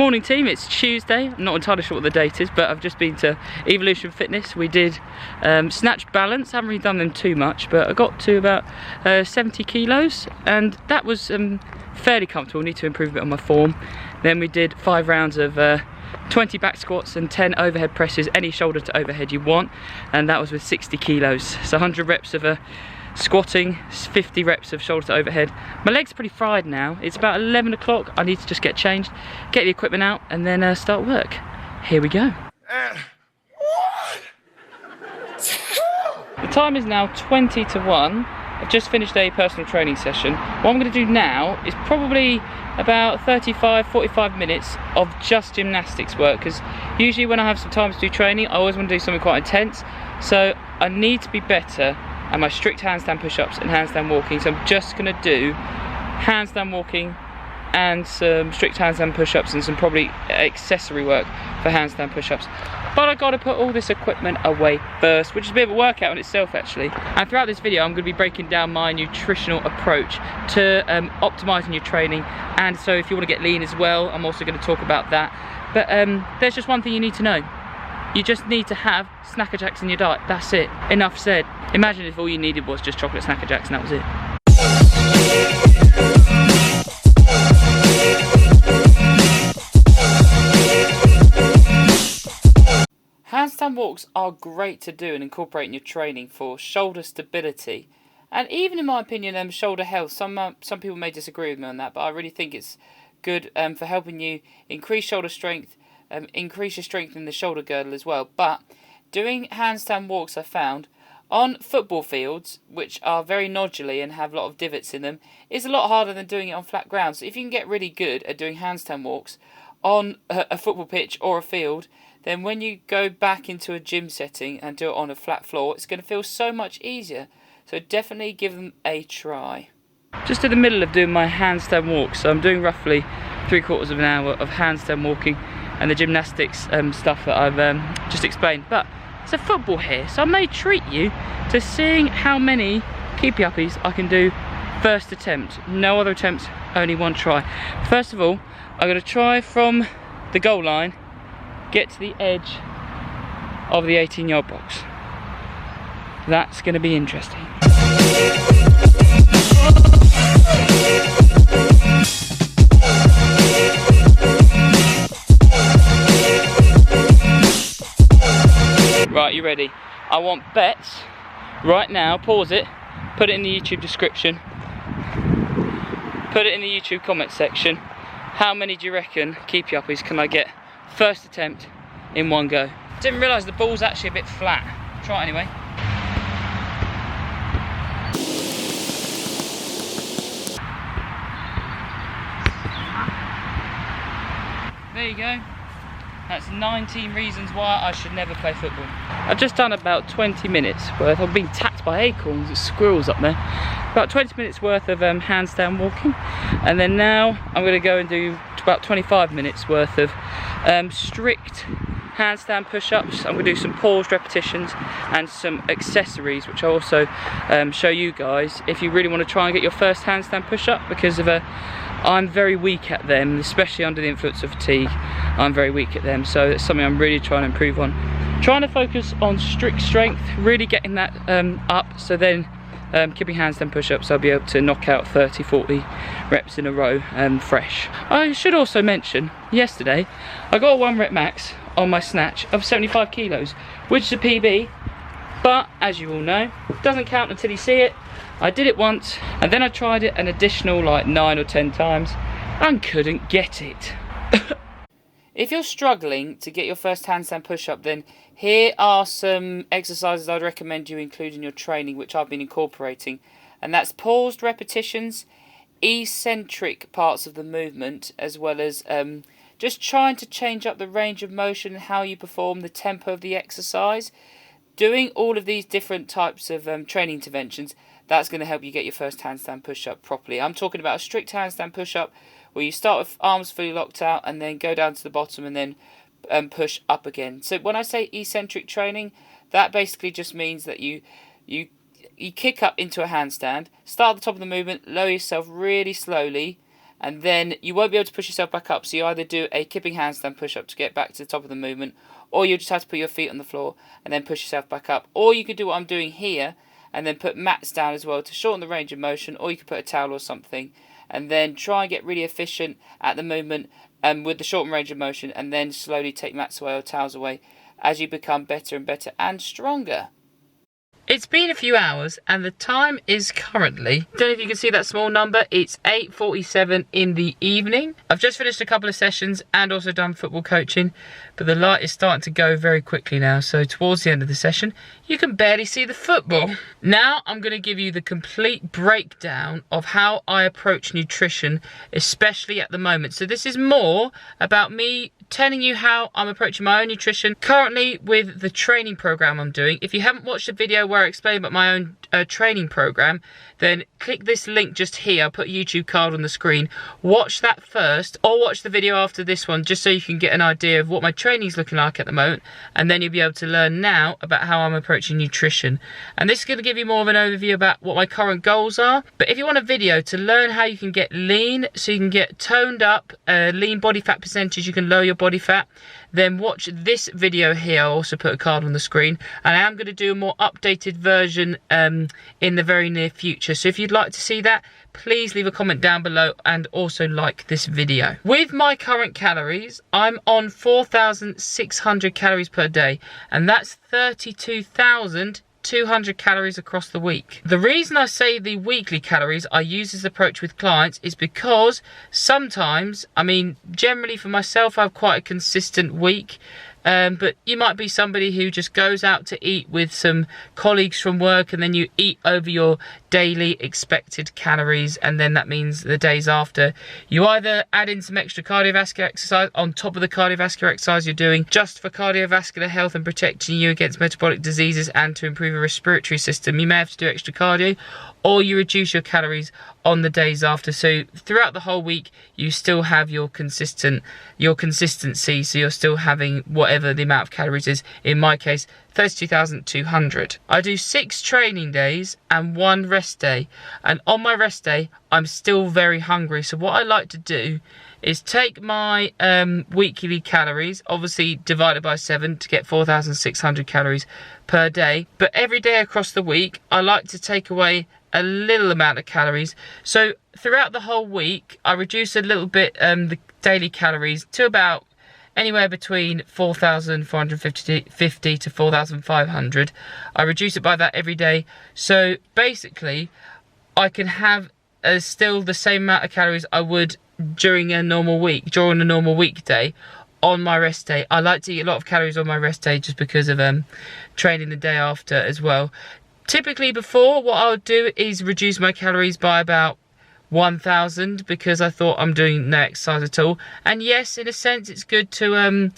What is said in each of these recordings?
Morning team, it's Tuesday. I'm not entirely sure what the date is, but I've just been to Evolution Fitness. We did snatch balance. I haven't really done them too much, but I got to about 70 kilos and that was fairly comfortable. I need to improve a bit on my form. Then we did 5 rounds of 20 back squats and 10 overhead presses, any shoulder to overhead you want, and that was with 60 kilos. So 100 reps of squatting, 50 reps of shoulder to overhead. My legs are pretty fried now. It's about 11 o'clock. I need to just get changed, get the equipment out, and then start work. Here we go. The time is now 20 to 1. I've just finished a personal training session. What I'm going to do now is probably about 35-45 minutes of just gymnastics work, because usually when I have some time to do training, I always want to do something quite intense. So I need to be better at my strict handstand push-ups and handstand walking. So I'm just going to do handstand walking and some strict handstand push-ups and some probably accessory work for handstand push-ups. But I got to put all this equipment away first, which is a bit of a workout in itself actually. And throughout this video I'm going to be breaking down my nutritional approach to optimizing your training, and so if you want to get lean as well, I'm also going to talk about that. But there's just one thing you need to know. You just need to have Snacker Jacks in your diet. That's it. Enough said. Imagine if all you needed was just chocolate Snacker Jacks and that was it. Handstand walks are great to do and incorporate in your training for shoulder stability, and even in my opinion shoulder health. Some people may disagree with me on that, but I really think it's good for helping you increase shoulder strength, increase your strength in the shoulder girdle as well. But doing handstand walks, I found on football fields, which are very noduly and have a lot of divots in them, is a lot harder than doing it on flat ground. So if you can get really good at doing handstand walks on a football pitch or a field, then when you go back into a gym setting and do it on a flat floor, it's going to feel so much easier. So definitely give them a try. Just in the middle of doing my handstand walks, so I'm doing roughly 3/4 of an hour of handstand walking and the gymnastics stuff that I've just explained. But it's a football here, so I may treat you to seeing how many keepy uppies I can do first attempt. No other attempts, only one try. First of all, I'm going to try from the goal line, get to the edge of the 18-yard box. That's going to be interesting. Right, you ready? I want bets right now. Pause it, put it in the YouTube description, put it in the YouTube comment section. How many do you reckon keepy uppies can I get first attempt in one go? Didn't realise the ball's actually a bit flat. Try it anyway. There you go. That's 19 reasons why I should never play football. I've just done about 20 minutes worth. I've been attacked by acorns, there's squirrels up there. About 20 minutes worth of handstand walking. And then now I'm going to go and do about 25 minutes worth of strict handstand push-ups. I'm going to do some paused repetitions and some accessories, which I'll also show you guys if you really want to try and get your first handstand push-up, because of I'm very weak at them, especially under the influence of fatigue. I'm very weak at them, so it's something I'm really trying to improve on. Trying to focus on strict strength, really getting that up, so then keeping handstand push-ups, I'll be able to knock out 30-40 reps in a row fresh. I should also mention, yesterday I got a 1 rep max on my snatch of 75 kilos, which is a PB, but as you all know, it doesn't count until you see it. I did it once, and then I tried it an additional like 9 or 10 times and couldn't get it. If you're struggling to get your first handstand push-up, then here are some exercises I'd recommend you include in your training, which I've been incorporating. And that's paused repetitions, eccentric parts of the movement, as well as just trying to change up the range of motion and how you perform, the tempo of the exercise. Doing all of these different types of training interventions, that's going to help you get your first handstand push-up properly. I'm talking about a strict handstand push-up where you start with arms fully locked out and then go down to the bottom and then push up again. So when I say eccentric training, that basically just means that you kick up into a handstand, start at the top of the movement, lower yourself really slowly, and then you won't be able to push yourself back up. So you either do a kipping handstand push-up to get back to the top of the movement, or you just have to put your feet on the floor and then push yourself back up. Or you could do what I'm doing here and then put mats down as well to shorten the range of motion, or you could put a towel or something and then try and get really efficient at the movement with the shortened range of motion, and then slowly take mats away or towels away as you become better and better and stronger. It's been a few hours and the time is currently, don't know if you can see that small number, it's 8:47 in the evening. I've just finished a couple of sessions and also done football coaching, but the light is starting to go very quickly now, so towards the end of the session you can barely see the football. Now I'm going to give you the complete breakdown of how I approach nutrition, especially at the moment. So this is more about me telling you how I'm approaching my own nutrition currently with the training program I'm doing. If you haven't watched the video where I explain about my own training program, then click this link just here. I'll put a YouTube card on the screen. Watch that first, or watch the video after this one, just so you can get an idea of what my training's looking like at the moment, and then you'll be able to learn now about how I'm approaching nutrition. And this is going to give you more of an overview about what my current goals are. But if you want a video to learn how you can get lean, so you can get toned up, lean body fat percentage, you can lower your body fat, then watch this video here. I'll also put a card on the screen, and I am going to do a more updated version in the very near future. So if you'd like to see that, please leave a comment down below and also like this video. With my current calories, I'm on 4,600 calories per day, and that's 32,200 calories across the week. The reason I say the weekly calories I use this approach with clients is because sometimes, I mean, generally for myself, I have quite a consistent week. But you might be somebody who just goes out to eat with some colleagues from work, and then you eat over your daily expected calories, and then that means the days after you either add in some extra cardiovascular exercise on top of the cardiovascular exercise you're doing just for cardiovascular health and protecting you against metabolic diseases and to improve your respiratory system. You may have to do extra cardio, or you reduce your calories on the days after. So throughout the whole week you still have your consistency, so you're still having whatever the amount of calories is. In my case, 32,200. I do 6 training days and 1 rest day, and on my rest day I'm still very hungry. So what I like to do is take my weekly calories, obviously divided by 7 to get 4,600 calories per day, but every day across the week I like to take away a little amount of calories. So throughout the whole week I reduce a little bit the daily calories to about anywhere between 4,450 to 4,500. I reduce it by that every day, so basically I can have still the same amount of calories I would during a normal week, during a normal weekday, on my rest day. I like to eat a lot of calories on my rest day just because of training the day after as well. Typically before, what I would do is reduce my calories by about 1,000 because I thought I'm doing no exercise at all. And yes, in a sense it's good to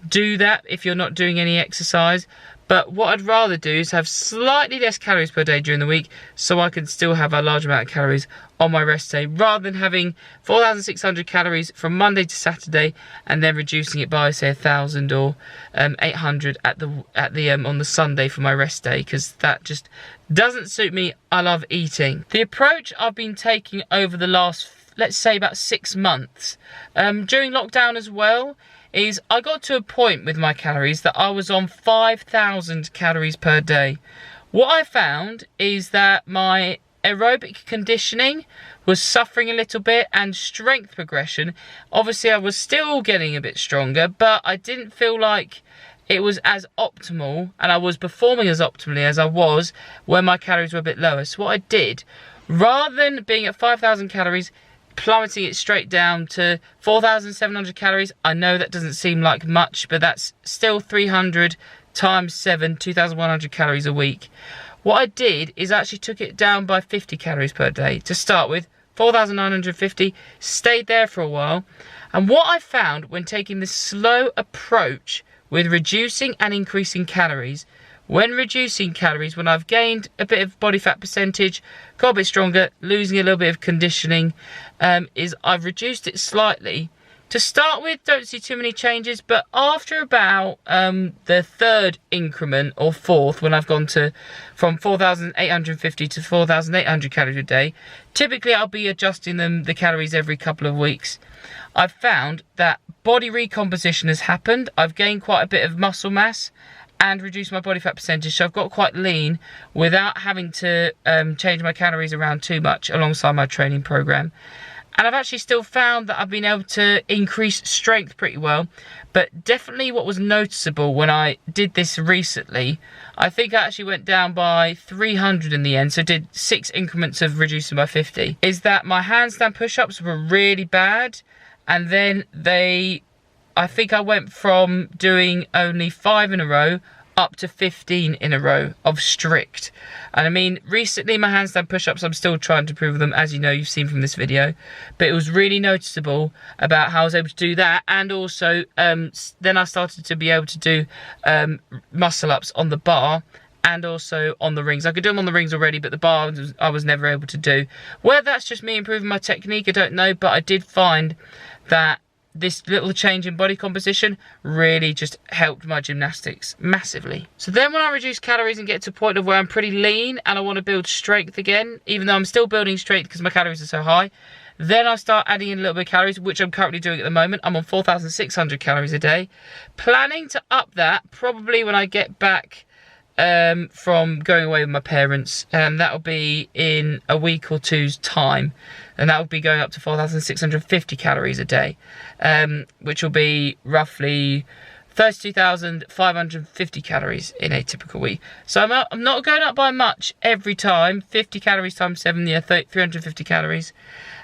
do that if you're not doing any exercise, but what I'd rather do is have slightly less calories per day during the week so I can still have a large amount of calories on my rest day, rather than having 4,600 calories from Monday to Saturday and then reducing it by say 1,000 or 800 at the on the Sunday for my rest day, because that just doesn't suit me. I love eating. The approach I've been taking over the last, let's say, about 6 months, during lockdown as well, is I got to a point with my calories that I was on 5,000 calories per day. What I found is that my aerobic conditioning was suffering a little bit, and strength progression, obviously I was still getting a bit stronger, but I didn't feel like it was as optimal, and I was performing as optimally as I was when my calories were a bit lower. So what I did, rather than being at 5,000 calories, plummeting it straight down to 4,700 calories. I know that doesn't seem like much, but that's still 300 times 7, 2,100 calories a week. What I did is actually took it down by 50 calories per day to start with, 4,950, stayed there for a while. And what I found when taking this slow approach with reducing and increasing calories, when reducing calories, when I've gained a bit of body fat percentage, got a bit stronger, losing a little bit of conditioning, is I've reduced it slightly, To start with, don't see too many changes, but after about the third increment or fourth, when I've gone from 4,850 to 4,800 calories a day, typically I'll be adjusting the calories every couple of weeks. I've found that body recomposition has happened. I've gained quite a bit of muscle mass and reduced my body fat percentage, so I've got quite lean without having to change my calories around too much alongside my training program. And I've actually still found that I've been able to increase strength pretty well. But definitely what was noticeable when I did this recently, I think I actually went down by 300 in the end, so did 6 increments of reducing by 50, is that my handstand push-ups were really bad. And then I think I went from doing only 5 in a row up to 15 in a row of strict. And I mean, recently my handstand push-ups, I'm still trying to improve them, as you know, you've seen from this video, but it was really noticeable about how I was able to do that. And also then I started to be able to do muscle ups on the bar and also on the rings. I could do them on the rings already, but the bar I was never able to do. Whether that's just me improving my technique, I don't know, but I did find that this little change in body composition really just helped my gymnastics massively. So then when I reduce calories and get to a point of where I'm pretty lean and I want to build strength again, even though I'm still building strength because my calories are so high, then I start adding in a little bit of calories, which I'm currently doing at the moment. I'm on 4,600 calories a day. Planning to up that probably when I get back from going away with my parents, and that'll be in a week or two's time, and that will be going up to 4,650 calories a day, which will be roughly 32,550 calories in a typical week. So I'm not going up by much every time. 50 calories times 7, yeah, 350 calories.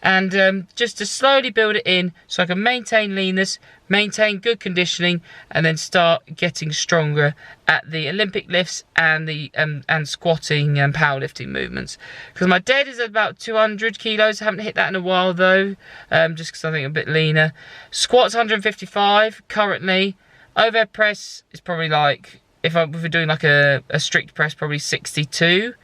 And just to slowly build it in so I can maintain leanness, maintain good conditioning, and then start getting stronger at the Olympic lifts and the and squatting and powerlifting movements. Because my dead is about 200 kilos. I haven't hit that in a while though, just because I think I'm a bit leaner. Squats 155 currently. Overhead press is probably like, if we're doing like a strict press, probably 62.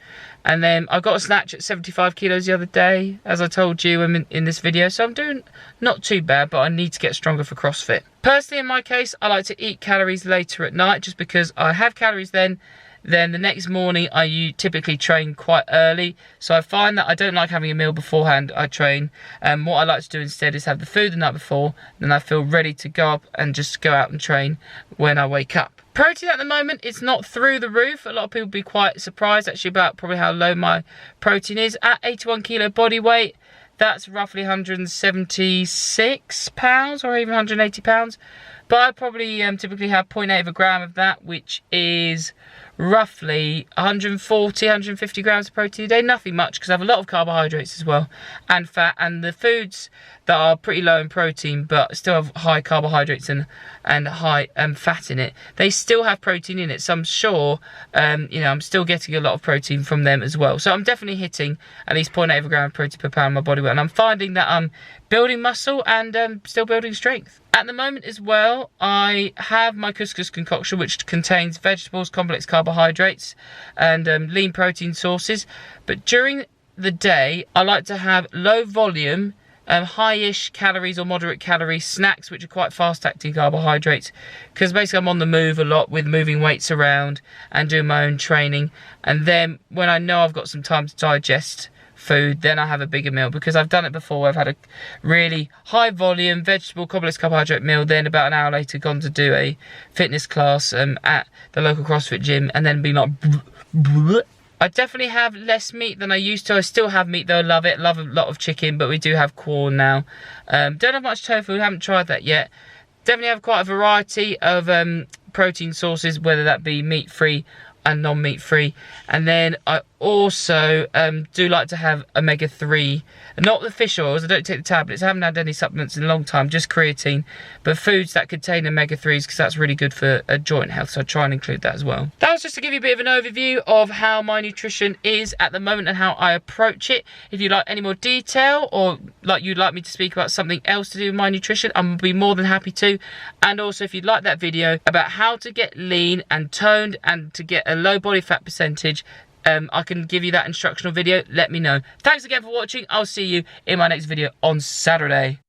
And then I got a snatch at 75 kilos the other day, as I told you in this video. So I'm doing not too bad, but I need to get stronger for CrossFit. Personally, in my case, I like to eat calories later at night, just because I have calories then the next morning I typically train quite early. So I find that I don't like having a meal beforehand I train. What I like to do instead is have the food the night before, then I feel ready to go up and just go out and train when I wake up. Protein at the moment, it's not through the roof. A lot of people will be quite surprised actually about probably how low my protein is. At 81 kilo body weight, that's roughly 176 pounds or even 180 pounds. But I probably typically have 0.8 of a gram of that, which is roughly 140, 150 grams of protein a day. Nothing much, because I have a lot of carbohydrates as well, and fat, and the foods that are pretty low in protein but still have high carbohydrates and high fat in it, they still have protein in it. So I'm sure, you know, I'm still getting a lot of protein from them as well. So I'm definitely hitting at least 0.8 of a gram of protein per pound of my body weight, and I'm finding that I'm building muscle and still building strength. At the moment as well, I have my couscous concoction, which contains vegetables, complex carbohydrates, and lean protein sources. But during the day, I like to have low volume, high-ish calories or moderate calorie snacks, which are quite fast-acting carbohydrates, because basically I'm on the move a lot with moving weights around and doing my own training. And then when I know I've got some time to digest food, then I have a bigger meal, because I've done it before. I've had a really high volume vegetable complex carbohydrate meal, then about an hour later gone to do a fitness class at the local CrossFit gym, and then been like I definitely have less meat than I used to. I still have meat though, I love it, love a lot of chicken, but we do have corn now. Don't have much tofu, haven't tried that yet. Definitely have quite a variety of protein sources, whether that be meat free and non-meat free. And then I also do like to have omega-3, not the fish oils. I don't take the tablets. I haven't had any supplements in a long time, just creatine, but foods that contain omega-3s, because that's really good for joint health, so I try and include that as well. That was just to give you a bit of an overview of how my nutrition is at the moment and how I approach it. If you'd like any more detail, or you'd like me to speak about something else to do with my nutrition, I'm gonna be more than happy to. And also, if you'd like that video about how to get lean and toned and to get a low body fat percentage, I can give you that instructional video. Let me know. Thanks again for watching. I'll see you in my next video on Saturday.